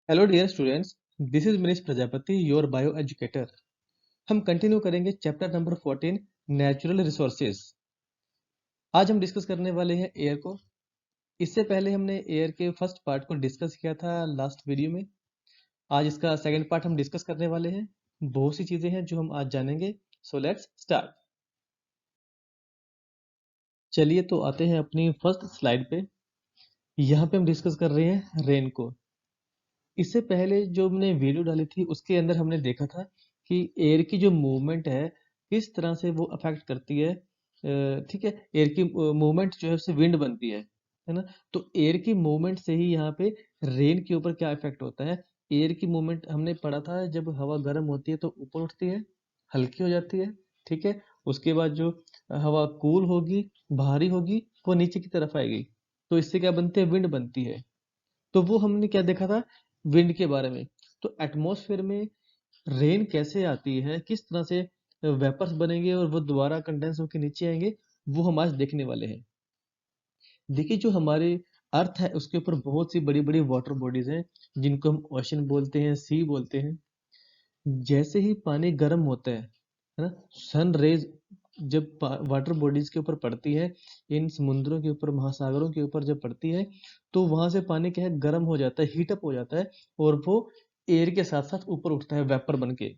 Hello dear students, this is Manish Prajapati, your bio educator. हम continue करेंगे chapter number 14, natural resources. आज हम discuss करने वाले हैं एयर को। इससे पहले हमने एयर के फर्स्ट पार्ट को डिस्कस किया था लास्ट वीडियो में। आज इसका सेकंड पार्ट हम डिस्कस करने वाले हैं। बहुत सी चीजें हैं जो हम आज जानेंगे। So let's start. चलिए तो आते हैं अपनी फर्स्ट स्लाइड पे। यहाँ पे हम डिस्कस कर रहे हैं रेन को। इससे पहले जो हमने वीडियो डाली थी उसके अंदर हमने देखा था कि एयर की जो मूवमेंट है किस तरह से वो अफेक्ट करती है। ठीक है, एयर की मूवमेंट जो है उससे विंड बनती है ना। तो एयर की मूवमेंट से ही यहाँ पे रेन के ऊपर क्या इफेक्ट होता है। एयर की मूवमेंट हमने पढ़ा था, जब हवा गर्म होती है तो ऊपर उठती है, हल्की हो जाती है। ठीक है, उसके बाद जो हवा कूल होगी, भारी होगी, वो नीचे की तरफ आएगी। तो इससे क्या बनती है, विंड बनती है। तो वो हमने क्या देखा था, विंड के बारे में। तो एटमॉस्फेयर में रेन कैसे आती है, किस तरह से वेपर्स बनेंगे और वो दोबारा कंडेंस होकर नीचे आएंगे, वो हम आज देखने वाले हैं। देखिए, जो हमारे अर्थ है उसके ऊपर बहुत सी बड़ी बड़ी वाटर बॉडीज हैं, जिनको हम ओशन बोलते हैं, सी बोलते हैं। जैसे ही पानी गर्म होता है ना, सन रेज जब वाटर बॉडीज के ऊपर पड़ती है, इन समुद्रों के ऊपर, महासागरों के ऊपर जब पड़ती है, तो वहां से पानी क्या है, गर्म हो जाता है, हीटअप हो जाता है, और वो एयर के साथ साथ ऊपर उठता है वेपर बन के।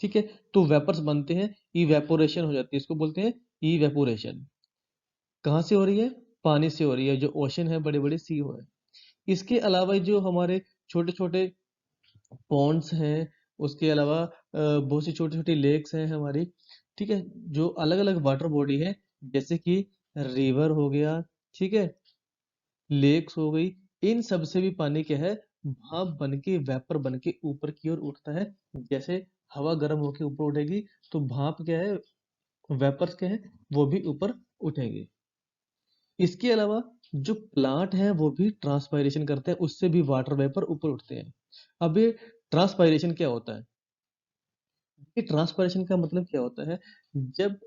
ठीक है, तो वेपर्स बनते हैं, इवेपोरेशन हो जाती है, इसको बोलते हैं इवेपोरेशन। कहाँ से हो रही है, पानी से हो रही है, जो ओशन है, बड़े बड़े सी हो है। इसके अलावा जो हमारे छोटे छोटे पॉन्ड्स हैं, उसके अलावा बहुत सी छोटी छोटी लेक्स हैं हमारी। ठीक है, जो अलग अलग वाटर बॉडी है, जैसे कि रिवर हो गया, ठीक है, लेक्स हो गई, इन सब से भी पानी क्या है, भाप बन के, वेपर बन के ऊपर की ओर उठता है। जैसे हवा गर्म होके ऊपर उठेगी, तो भाप क्या है, वेपर्स क्या है, वो भी ऊपर उठेंगे। इसके अलावा जो प्लांट है वो भी ट्रांसपायरेशन करते हैं, उससे भी वाटर वेपर ऊपर उठते हैं। अब ये ट्रांसपायरेशन क्या होता है, ये ट्रांसपायरेशन का मतलब क्या होता है, जब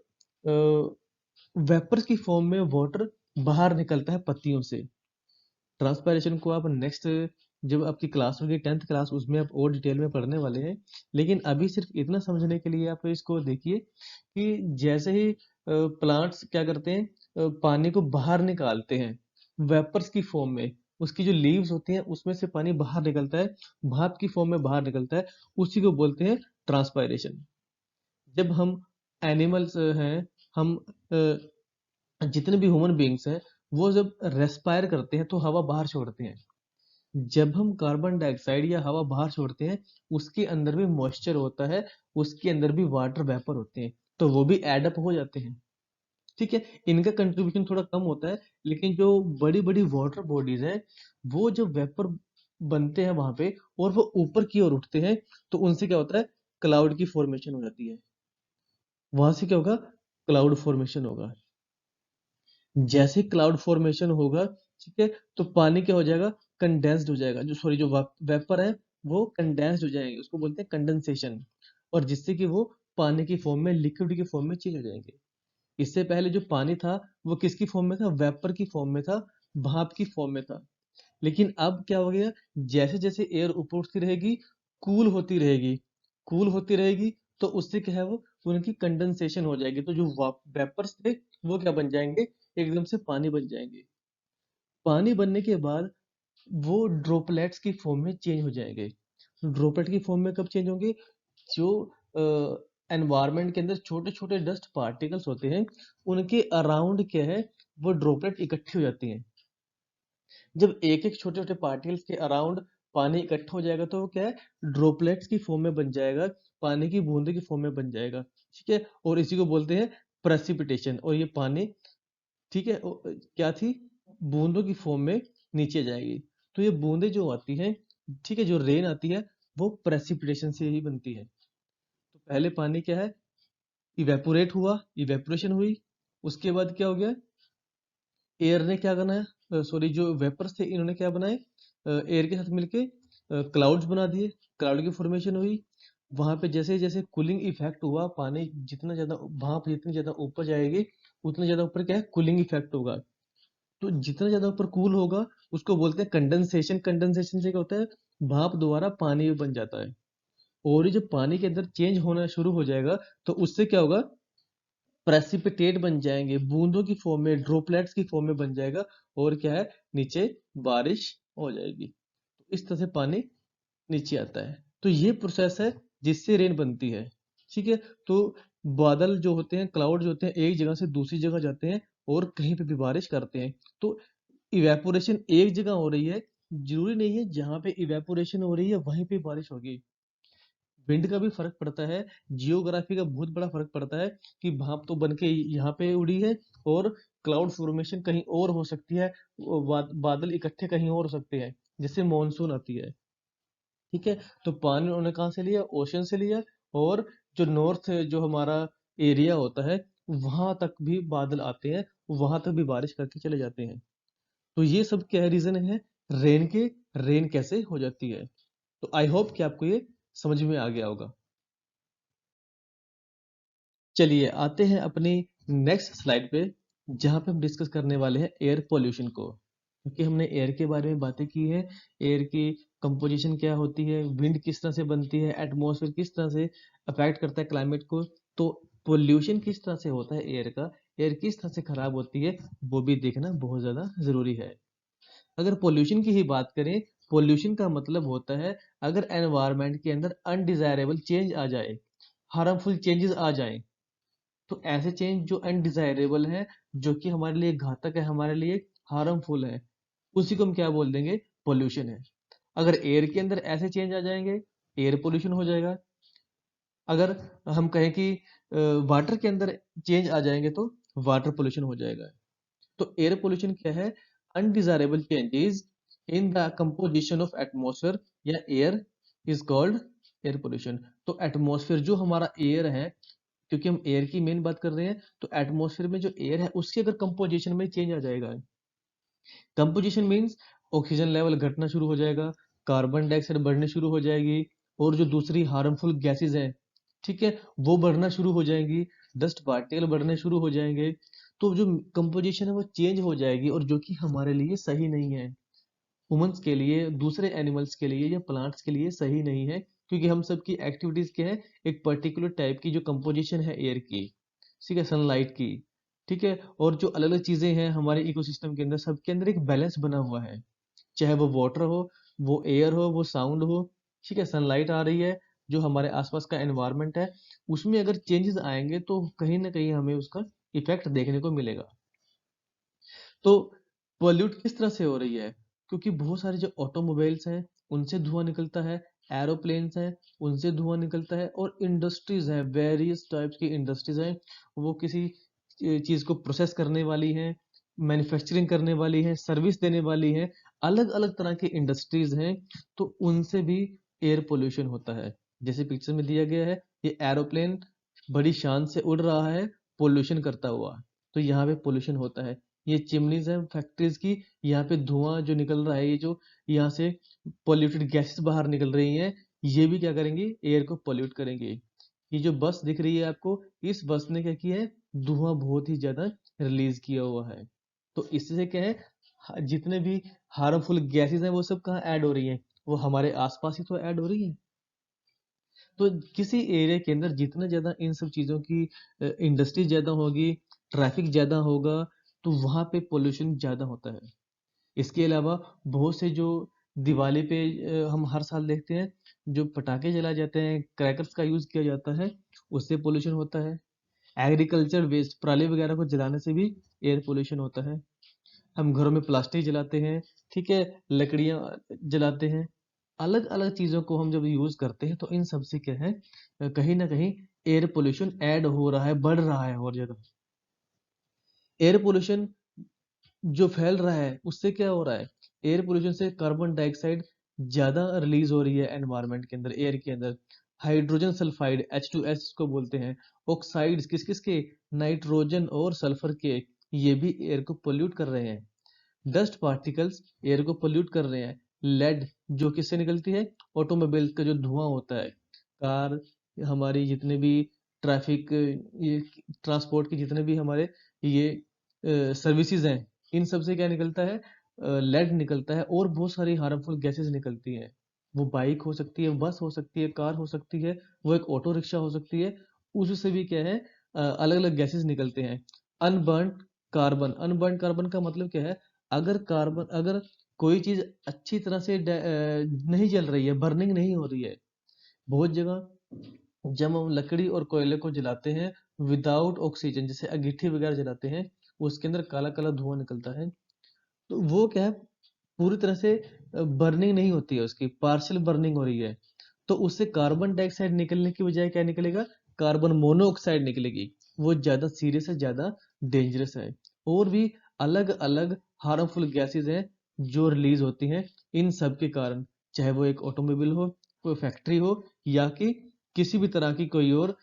वेपर की फॉर्म में वाटर बाहर निकलता है पत्तियों से। ट्रांसपायरेशन को आप नेक्स्ट, जब आपकी क्लास होगी 10th क्लास, उसमें आप और डिटेल में पढ़ने वाले हैं। लेकिन अभी सिर्फ इतना समझने के लिए आप इसको देखिए कि जैसे ही प्लांट्स क्या करते हैं, पानी को बाहर निकालते हैं वेपर्स की फॉर्म में, उसकी जो लीव्स होती हैं उसमें से पानी बाहर निकलता है, भाप की फॉर्म में बाहर निकलता है, उसी को बोलते हैं ट्रांसपायरेशन। जब हम एनिमल्स हैं, हम जितने भी ह्यूमन बींग्स हैं, वो जब रेस्पायर करते हैं तो हवा बाहर छोड़ते हैं। जब हम कार्बन डाइऑक्साइड या हवा बाहर छोड़ते हैं, उसके अंदर भी मॉइस्चर होता है, उसके अंदर भी वाटर वेपर होते हैं, तो वो भी एडअप हो जाते हैं। ठीक है, इनका कंट्रीब्यूशन थोड़ा कम होता है, लेकिन जो बड़ी बड़ी वाटर बॉडीज हैं, वो जब वेपर बनते हैं वहां पे और वो ऊपर की ओर उठते हैं, तो उनसे क्या होता है, क्लाउड की फॉर्मेशन हो जाती है। वहां से क्या होगा, क्लाउड फॉर्मेशन होगा। जैसे क्लाउड फॉर्मेशन होगा, ठीक है, तो पानी क्या हो जाएगा, कंडेंस्ड हो जाएगा, जो सॉरी जो वेपर है वो कंडेंस्ड हो जाएंगे, उसको बोलते हैं कंडेंसेशन। और जिससे कि वो पानी की फॉर्म में, लिक्विड की फॉर्म में चेंज हो जाएंगे। इससे पहले जो पानी था वो किसकी फॉर्म में था, वेपर की फॉर्म में था, भाप की फॉर्म में था। लेकिन अब क्या हो गया, जैसे जैसे एयर ऊपर उठती रहेगी, कूल होती रहेगी, कूल होती रहेगी, तो उससे क्या है, वो उनकी कंडेंसेशन हो जाएगी, तो जो वेपर्स थे वो क्या बन जाएंगे, एकदम से पानी बन जाएंगे। पानी बनने के बाद वो ड्रॉपलेट्स की फॉर्म में चेंज हो जाएंगे। ड्रॉपलेट की फॉर्म में कब चेंज होंगे, जो एनवायरनमेंट के अंदर छोटे छोटे डस्ट पार्टिकल्स होते हैं, उनके अराउंड क्या है, वो ड्रॉपलेट इकट्ठी हो जाती हैं। जब एक एक छोटे छोटे पार्टिकल्स के अराउंड पानी इकट्ठा हो जाएगा, तो वो क्या है, ड्रॉपलेट्स की फॉर्म में बन जाएगा, पानी की बूंदे की फॉर्म में बन जाएगा। ठीक है, और इसी को बोलते हैं प्रेसिपिटेशन। और ये पानी, ठीक है, क्या थी, बूंदों की फॉर्म में नीचे जाएगी। तो ये बूंदे जो आती हैं, ठीक है, जो रेन आती है, वो प्रेसिपिटेशन से ही बनती है। तो पहले पानी क्या है, इवेपोरेट हुआ, इवेपोरेशन हुई, उसके बाद क्या हो गया, एयर ने क्या करना है, सॉरी जो वेपर्स थे इन्होंने क्या बनाए, एयर के साथ मिलके क्लाउड्स बना दिए, क्लाउड की फॉर्मेशन हुई। वहां पे जैसे जैसे कूलिंग इफेक्ट हुआ, पानी जितना ज्यादा, भाप जितनी ज्यादा ऊपर जाएगी, उतना ज्यादा ऊपर क्या है, कूलिंग इफेक्ट होगा। तो जितना ज्यादा ऊपर कूल होगा उसको बोलते हैं कंडेंसेशन। कंडेंसेशन से क्या होता है, भाप द्वारा पानी बन जाता है। और ये जब पानी के अंदर चेंज होना शुरू हो जाएगा तो उससे क्या होगा, प्रेसिपिटेट बन जाएंगे, बूंदों की फॉर्म में, ड्रॉपलेट्स की फॉर्म में बन जाएगा। और क्या है, नीचे बारिश हो जाएगी। तो इस तरह से पानी नीचे आता है। तो ये प्रोसेस है जिससे रेन बनती है। ठीक है। तो बादल जो होते हैं, क्लाउड जो होते हैं, एक जगह से दूसरी जगह जाते हैं और कहीं पे भी बारिश करते हैं। तो इवेपोरेशन एक जगह हो रही है, जरूरी नहीं है जहां पे इवेपोरेशन हो रही है वहीं पे बारिश होगी। विंड का भी फर्क पड़ता है, जियोग्राफी का बहुत बड़ा फर्क पड़ता है कि भाप तो बन के यहाँ पे उड़ी है और क्लाउड फॉर्मेशन कहीं और हो सकती है, बादल इकट्ठे कहीं और हो सकते हैं, जैसे मॉनसून आती है। ठीक है। तो पानी उन्होंने कहाँ से लिया, ओशन से लिया। और जो नॉर्थ जो हमारा एरिया होता है वहां तक भी बादल आते हैं, वहां तक भी बारिश करके चले जाते हैं। तो ये सब क्या है, रीजन है रेन के, रेन कैसे हो जाती है। तो आई होप कि आपको ये समझ में आ गया होगा। चलिए आते हैं अपनी नेक्स्ट स्लाइड पे, जहां पे हम डिस्कस करने वाले हैं एयर पोल्यूशन को। क्योंकि हमने एयर के बारे में बातें की है, एयर की कंपोजिशन क्या होती है, विंड किस तरह से बनती है, एटमॉस्फेयर किस तरह से अफेक्ट करता है क्लाइमेट को, तो पोल्यूशन किस तरह से होता है एयर का, एयर किस तरह से खराब होती है, वो भी देखना बहुत ज्यादा जरूरी है। अगर पोल्यूशन की ही बात करें, पोल्यूशन का मतलब होता है अगर एनवायरनमेंट के अंदर अनडिजायरेबल चेंज आ जाए, हार्मफुल चेंजेस आ जाए, तो ऐसे चेंज जो अनडिजायरेबल है, जो कि हमारे लिए घातक है, हमारे लिए हार्मफुल है, उसी को हम क्या बोल देंगे, पोल्यूशन है। अगर एयर के अंदर ऐसे चेंज आ जाएंगे, एयर पोल्यूशन हो जाएगा। अगर हम कहें कि वाटर के अंदर चेंज आ जाएंगे तो वाटर पोल्यूशन हो जाएगा। तो एयर पोल्यूशन क्या है, undesirable changes in the composition of atmosphere या air is called air pollution. तो एटमॉस्फेयर जो हमारा एयर है, क्योंकि हम एयर की मेन बात कर रहे हैं, तो एटमॉस्फेयर में जो एयर है उसके अगर कंपोजिशन में चेंज आ जाएगा, कंपोजिशन मींस ऑक्सीजन लेवल घटना शुरू हो जाएगा, कार्बन डाइऑक्साइड बढ़ने शुरू हो जाएगी, और जो दूसरी हार्मफुल गैसेस हैं, ठीक है, वो बढ़ना शुरू हो जाएंगी, डस्ट पार्टिकल बढ़ने शुरू हो जाएंगे। तो जो कंपोजिशन है वो चेंज हो जाएगी, और जो कि हमारे लिए सही नहीं है, ह्यूमंस के लिए, दूसरे एनिमल्स के लिए या प्लांट्स के लिए सही नहीं है। क्योंकि हम सब की एक्टिविटीज क्या है, एक पर्टिकुलर टाइप की जो कंपोजिशन है एयर की, ठीक है, सनलाइट की, ठीक है, और जो अलग अलग चीजें हैं हमारे इकोसिस्टम के अंदर, सबके अंदर एक बैलेंस बना हुआ है। चाहे वो वाटर हो, वो एयर हो, वो साउंड हो, ठीक है, सनलाइट आ रही है, जो हमारे आसपास का एनवायरनमेंट है, उसमें अगर चेंजेस आएंगे तो कहीं ना कहीं हमें उसका इफेक्ट देखने को मिलेगा। तो पॉल्यूट किस तरह से हो रही है, क्योंकि बहुत सारे जो ऑटोमोबाइल्स हैं उनसे धुआं निकलता है, एरोप्लेन्स हैं उनसे धुआं निकलता है, और इंडस्ट्रीज हैं, वेरियस टाइप्स की इंडस्ट्रीज हैं, वो किसी चीज को प्रोसेस करने वाली हैं, मैन्युफैक्चरिंग करने वाली हैं, सर्विस देने वाली हैं, अलग अलग तरह की इंडस्ट्रीज हैं। तो उनसे भी एयर पोल्यूशन होता है। जैसे पिक्चर में दिया गया है, ये एरोप्लेन बड़ी शान से उड़ रहा है पोल्यूशन करता हुआ, तो यहाँ पे पोल्यूशन होता है। ये चिमनीज है फैक्ट्रीज की, यहाँ पे धुआं जो निकल रहा है, ये जो यहाँ से पॉल्यूटेड गैसेस बाहर निकल रही हैं, ये भी क्या करेंगी, एयर को पॉल्यूट करेंगे। ये जो बस दिख रही है आपको, इस बस ने क्या किया है, धुआं बहुत ही ज्यादा रिलीज किया हुआ है। तो इससे क्या है, जितने भी हार्मफुल गैसेस हैं वो सब कहाँ ऐड हो रही हैं, वो हमारे आसपास ही तो ऐड हो रही हैं। तो किसी एरिया के अंदर जितना ज्यादा इन सब चीजों की इंडस्ट्री ज्यादा होगी, ट्रैफिक ज्यादा होगा, तो वहां पे पोल्यूशन ज्यादा होता है। इसके अलावा बहुत से जो दिवाली पे हम हर साल देखते हैं, जो पटाखे जलाए जाते हैं, क्रैकर्स का यूज किया जाता है, उससे पोल्यूशन होता है। एग्रीकल्चर वेस्ट, पराली वगैरह को जलाने से भी एयर पोल्यूशन होता है। हम घरों में प्लास्टिक जलाते हैं, ठीक है, लकड़ियां जलाते हैं, अलग अलग चीजों को हम जब यूज करते हैं तो इन सब से क्या है, कहीं ना कहीं एयर पोल्यूशन ऐड हो रहा है, बढ़ रहा है और ज्यादा। एयर पोल्यूशन जो फैल रहा है उससे क्या हो रहा है, एयर पोल्यूशन से कार्बन डाइऑक्साइड ज्यादा रिलीज हो रही है एनवायरनमेंट के अंदर, एयर के अंदर। हाइड्रोजन सल्फाइड H2S को बोलते हैं, ऑक्साइड्स किस किस के, नाइट्रोजन और सल्फर के, ये भी एयर को पोल्यूट कर रहे हैं। डस्ट पार्टिकल्स एयर को पोल्यूट कर रहे हैं। लेड जो किससे निकलती है, ऑटोमोबाइल का जो धुआं होता है, कार, हमारी जितने भी ट्रैफिक, ये ट्रांसपोर्ट के जितने भी हमारे ये सर्विसेज हैं, इन सब से क्या निकलता है? लेड निकलता है और बहुत सारी हार्मफुल गैसेस निकलती हैं। वो बाइक हो सकती है, बस हो सकती है, कार हो सकती है, वो एक ऑटो रिक्शा हो सकती है। उससे भी क्या है, अलग अलग गैसेस निकलते हैं। अनबर्न्ड कार्बन, अनबर्न्ड कार्बन का मतलब क्या है? अगर कोई चीज अच्छी तरह से नहीं जल रही है, बर्निंग नहीं हो रही है, बहुत जगह जब हम लकड़ी और कोयले को जलाते हैं विदाउट ऑक्सीजन, जैसे अंगीठी वगैरह जलाते हैं, उसके अंदर काला काला धुआं निकलता है। तो वो क्या है, पूरी तरह से बर्निंग नहीं होती है, उसकी पार्शियल बर्निंग हो रही है। तो उससे कार्बन डाइऑक्साइड निकलने की बजाय क्या निकलेगा? कार्बन मोनोऑक्साइड निकलेगी। वो ज्यादा सीरियस है, ज्यादा डेंजरस है। और भी अलग अलग हार्मफुल गैसेस हैं जो रिलीज होती हैं इन सब के कारण, चाहे वो एक ऑटोमोबाइल हो, कोई फैक्ट्री हो, या कि किसी भी तरह की कोई और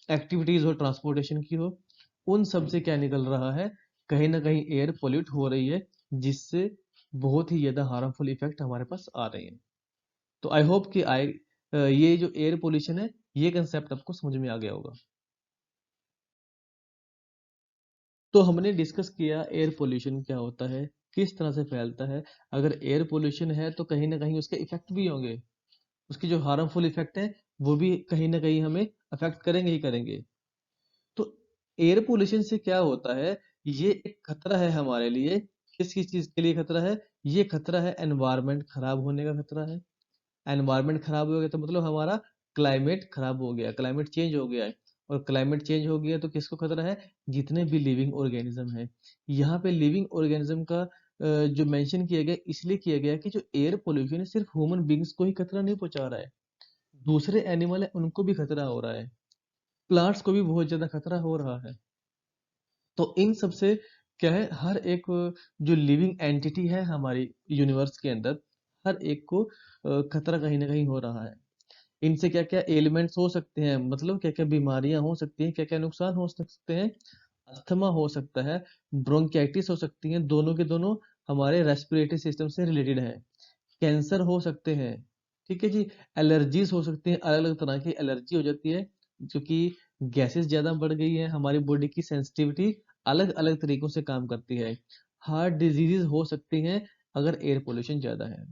एक्टिविटीज हो, ट्रांसपोर्टेशन की हो। उन सब से क्या निकल रहा है? कहीं ना कहीं एयर पोल्यूट हो रही है, जिससे बहुत ही ज्यादा हार्मफुल इफेक्ट हमारे पास आ रहे हैं। तो आई होप कि ये जो एयर पोल्यूशन है, ये कंसेप्ट आपको समझ में आ गया होगा। तो हमने डिस्कस किया एयर पोल्यूशन क्या होता है, किस तरह से फैलता है। अगर एयर पोल्यूशन है तो कहीं ना कहीं उसके इफेक्ट भी होंगे, उसके जो हार्मफुल इफेक्ट है वो भी कहीं ना कहीं हमें अफेक्ट करेंगे ही करेंगे। तो एयर पोल्यूशन से क्या होता है? ये एक खतरा है हमारे लिए। किस किस चीज के लिए खतरा है? ये खतरा है एनवायरनमेंट खराब होने का खतरा है। एनवायरनमेंट खराब हो गया तो मतलब हमारा क्लाइमेट खराब हो गया, क्लाइमेट चेंज हो गया है। और क्लाइमेट चेंज हो गया तो किसको खतरा है? जितने भी लिविंग ऑर्गेनिज्म है। यहाँ पे लिविंग ऑर्गेनिज्म का जो मेंशन किया गया, इसलिए किया गया कि जो एयर पोल्यूशन है सिर्फ ह्यूमन बींग्स को ही खतरा नहीं पहुंचा रहा है, दूसरे एनिमल है उनको भी खतरा हो रहा है, प्लांट्स को भी बहुत ज्यादा खतरा हो रहा है। तो इन सब से क्या है, हर एक जो लिविंग एंटिटी है हमारी यूनिवर्स के अंदर, हर एक को खतरा कहीं ना कहीं हो रहा है। इनसे क्या क्या एलिमेंट्स हो सकते हैं, मतलब क्या क्या बीमारियां हो सकती हैं, क्या क्या नुकसान हो सकते हैं। अस्थमा हो सकता है, ब्रोंकाइटिस हो सकती हैं, दोनों के दोनों हमारे रेस्पिरेटरी सिस्टम से रिलेटेड है। कैंसर हो सकते हैं, ठीक है जी। एलर्जीज हो सकती हैं, अलग अलग तरह की एलर्जी हो जाती है, क्योंकि गैसेस ज्यादा बढ़ गई है, हमारी बॉडी की सेंसिटिविटी अलग अलग तरीकों से काम करती है। हार्ट डिजीजेज हो सकती हैं अगर एयर पोल्यूशन ज्यादा है।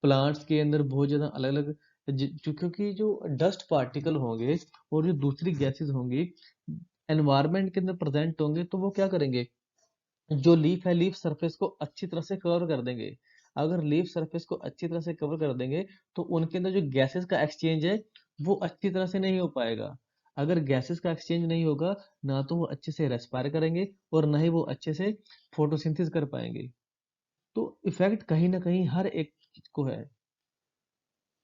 प्लांट्स के अंदर बहुत ज्यादा अलग अलग, क्योंकि जो डस्ट पार्टिकल होंगे और जो दूसरी गैसेस होंगी एनवायरनमेंट के अंदर प्रेजेंट होंगे, तो वो क्या करेंगे? जो लीफ है, लीफ सरफेस को अच्छी तरह से कवर कर देंगे। अगर लीफ सरफेस को अच्छी तरह से कवर कर देंगे तो उनके अंदर जो गैसेस का एक्सचेंज है वो अच्छी तरह से नहीं हो पाएगा। अगर गैसेस का एक्सचेंज नहीं होगा, ना तो वो अच्छे से रेस्पायर करेंगे और ना ही वो अच्छे से फोटोसिंथेसिस कर पाएंगे। तो इफेक्ट कहीं ना कहीं हर एक चीज को है।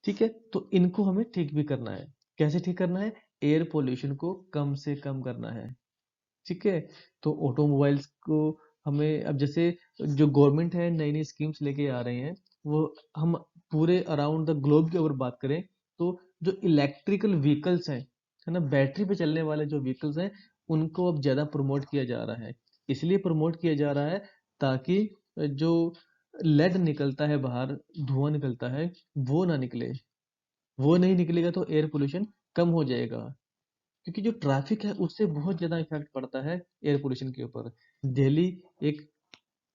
ठीक है, तो इनको हमें ठीक भी करना है। कैसे ठीक करना है? एयर पोल्यूशन को कम से कम करना है। ठीक है, तो ऑटोमोबाइल्स को हमें अब जैसे जो गवर्नमेंट है नई नई स्कीम्स लेके आ रहे हैं, वो हम पूरे अराउंड द ग्लोब की अगर बात करें तो जो इलेक्ट्रिकल व्हीकल्स हैं, है ना, बैटरी पे चलने वाले जो व्हीकल्स हैं, उनको अब ज्यादा प्रमोट किया जा रहा है। इसलिए प्रमोट किया जा रहा है ताकि जो लेड निकलता है बाहर, धुआं निकलता है, वो ना निकले। वो नहीं निकलेगा तो एयर पोल्यूशन कम हो जाएगा, क्योंकि जो ट्रैफिक है उससे बहुत ज्यादा इफेक्ट पड़ता है एयर पोल्यूशन के ऊपर। दिल्ली एक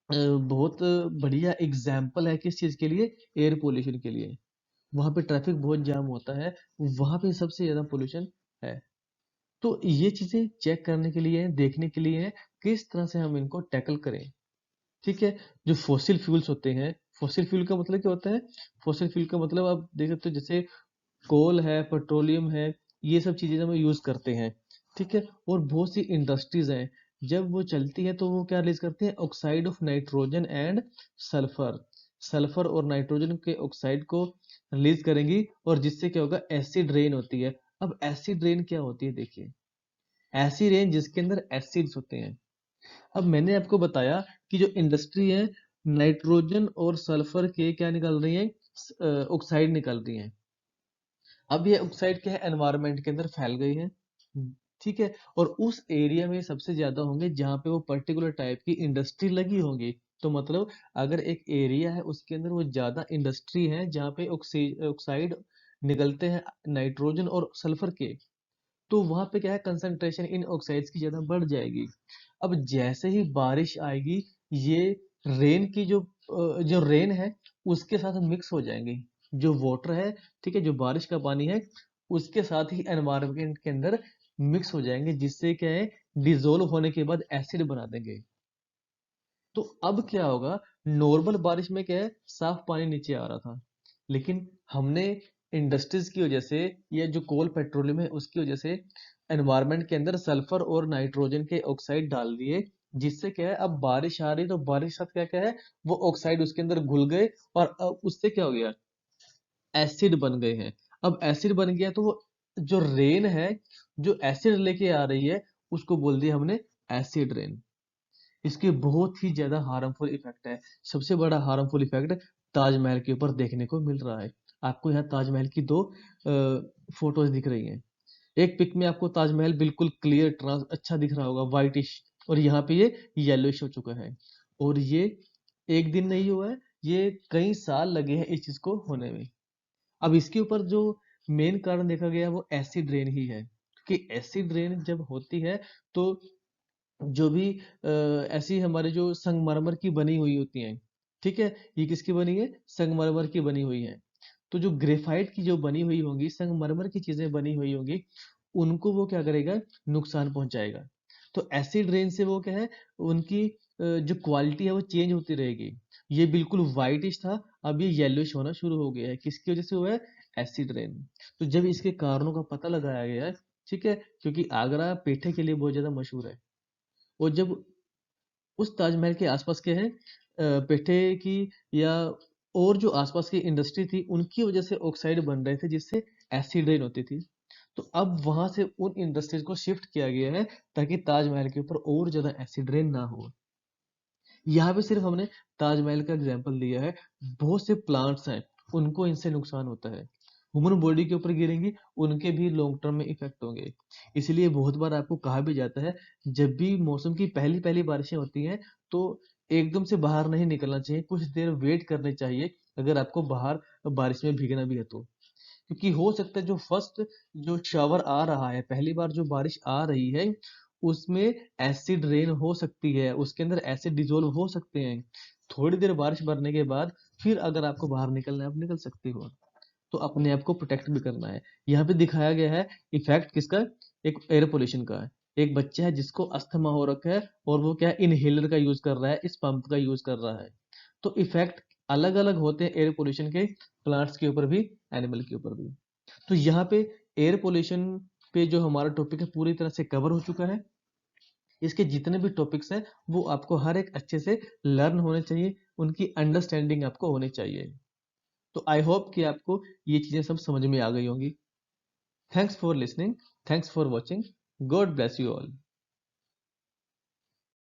बहुत बढ़िया एग्जाम्पल है किस चीज के लिए? एयर पोल्यूशन के लिए। वहां पे ट्रैफिक बहुत जाम होता है, वहां पे सबसे ज्यादा पोल्यूशन है। तो ये चीजें चेक करने के लिए, देखने के लिए है किस तरह से हम इनको टैकल करें। ठीक है, जो फॉसिल फ्यूल्स होते हैं, फॉसिल फ्यूल का मतलब क्या होता है? फॉसिल फ्यूल का मतलब आप देख सकते हो, जैसे कोल है, पेट्रोलियम है, ये सब चीजें हम यूज करते हैं। ठीक है, और बहुत सी इंडस्ट्रीज हैं, जब वो चलती है तो वो क्या रिलीज करती है? Oxide of nitrogen and sulphur. Sulphur और नाइट्रोजन के ऑक्साइड को रिलीज करेंगी, और जिससे क्या होगा? एसिड रेन होती है। अब एसिड रेन क्या होती है? देखिए, एसिड रेन जिसके अंदर एसिड्स होते हैं। अब मैंने आपको बताया कि जो इंडस्ट्री है, नाइट्रोजन और सल्फर के क्या निकल रही है? ऑक्साइड निकल रही है। अब ये ऑक्साइड क्या है? एनवायरनमेंट के अंदर फैल गई है। ठीक है, और उस एरिया में सबसे ज्यादा होंगे जहाँ पे वो पर्टिकुलर टाइप की इंडस्ट्री लगी होगी। तो मतलब अगर एक एरिया है उसके अंदर वो ज्यादा इंडस्ट्री है जहाँ पे ऑक्साइड निकलते हैं नाइट्रोजन और सल्फर के, तो वहां पे क्या है? कंसंट्रेशन इन ऑक्साइड्स की ज्यादा बढ़ जाएगी। अब जैसे ही बारिश आएगी, ये रेन की जो रेन है उसके साथ मिक्स हो जाएंगे। जो वाटर है, ठीक है, जो बारिश का पानी है उसके साथ ही एनवायरनमेंट के अंदर मिक्स हो जाएंगे, जिससे क्या है, डिजोल्व होने के बाद एसिड बना देंगे। तो अब क्या होगा, नॉर्मल बारिश में क्या है, साफ पानी नीचे आ रहा था, लेकिन हमने इंडस्ट्रीज की वजह से या जो कोल पेट्रोलियम है उसकी वजह से एनवायरनमेंट के अंदर सल्फर और नाइट्रोजन के ऑक्साइड डाल दिए, जिससे क्या है, अब बारिश आ रही तो बारिश के साथ क्या क्या है, वो ऑक्साइड उसके अंदर घुल गए, और अब उससे क्या हो गया, एसिड बन गए हैं। अब एसिड बन गया तो वो जो रेन है, जो एसिड लेके आ रही है, उसको बोल दिया हमने एसिड रेन। इसके बहुत ही ज्यादा हार्मफुल इफेक्ट है। सबसे बड़ा हार्मफुल इफेक्ट ताजमहल के ऊपर देखने को मिल रहा है। आपको यहाँ ताजमहल की दो फोटोज दिख रही हैं। एक पिक में आपको ताजमहल बिल्कुल क्लियर ट्रांस अच्छा दिख रहा होगा, वाइटिश, और यहाँ पे ये येलोइश हो चुका है। और ये एक दिन नहीं हुआ है, ये कई साल लगे हैं इस चीज को होने में। अब इसके ऊपर जो मेन कारण देखा गया वो एसिड रेन ही है, क्योंकि एसिड रेन जब होती है तो जो भी ऐसी हमारे जो संगमरमर की बनी हुई होती हैं, ठीक है, ये किसकी बनी है, संगमरमर की बनी हुई है। तो जो ग्रेफाइट की जो बनी हुई होंगी, संगमरमर की चीजें बनी हुई होंगी, उनको वो क्या करेगा, नुकसान पहुंचाएगा। तो एसिड रेन से वो क्या है, उनकी जो क्वालिटी है वो चेंज होती रहेगी। ये बिल्कुल वाइटिश था, अब ये येलोइश होना शुरू हो गया है, किसकी वजह से हुआ है, एसिड रेन। तो जब इसके कारणों का पता लगाया गया है, ठीक है, क्योंकि आगरा पेठे के लिए बहुत ज्यादा मशहूर है, और जब उस ताजमहल के आसपास के हैं पेठे की या और जो आसपास की इंडस्ट्री थी, उनकी वजह से ऑक्साइड बन रहे थे, जिससे एसिड रेन होती थी। तो अब वहां से उन इंडस्ट्रीज को शिफ्ट किया गया है, ताकि ताजमहल के ऊपर और ज्यादा एसिड रेन ना हो। यहाँ पे सिर्फ हमने ताजमहल का एग्जाम्पल दिया है, बहुत से प्लांट्स हैं, उनको इनसे नुकसान होता है। ह्यूमन बॉडी के ऊपर गिरेंगी, उनके भी लॉन्ग टर्म में इफेक्ट होंगे। इसलिए बहुत बार आपको कहा भी जाता है, जब भी मौसम की पहली पहली बारिशें होती हैं तो एकदम से बाहर नहीं निकलना चाहिए, कुछ देर वेट करनी चाहिए, अगर आपको बाहर बारिश में भीगना भी है तो। क्योंकि हो सकता है जो फर्स्ट जो शावर आ रहा है, पहली बार जो बारिश आ रही है, उसमें एसिड रेन हो सकती है, उसके अंदर एसिड डिजोल्व हो सकते हैं। थोड़ी देर बारिश बरने के बाद फिर अगर आपको बाहर निकलना है, आप निकल सकते हो। तो अपने आप को प्रोटेक्ट भी करना है। यहाँ पे दिखाया गया है इफेक्ट किसका, एक एयर पोल्यूशन का है। एक बच्चा है जिसको अस्थमा हो रखा है, और वो क्या है, इनहेलर का यूज कर रहा है, इस पंप का यूज कर रहा है। तो इफेक्ट अलग अलग होते हैं एयर पोल्यूशन के, प्लांट्स के ऊपर भी, एनिमल के ऊपर भी। तो यहाँ पे एयर पोल्यूशन पे जो हमारा टॉपिक है पूरी तरह से कवर हो चुका है। इसके जितने भी टॉपिक्स हैं वो आपको हर एक अच्छे से लर्न होने चाहिए, उनकी अंडरस्टैंडिंग आपको होनी चाहिए। तो आई होप कि आपको ये चीजें सब समझ में आ गई होंगी। Thanks for listening, thanks for watching, God bless you all.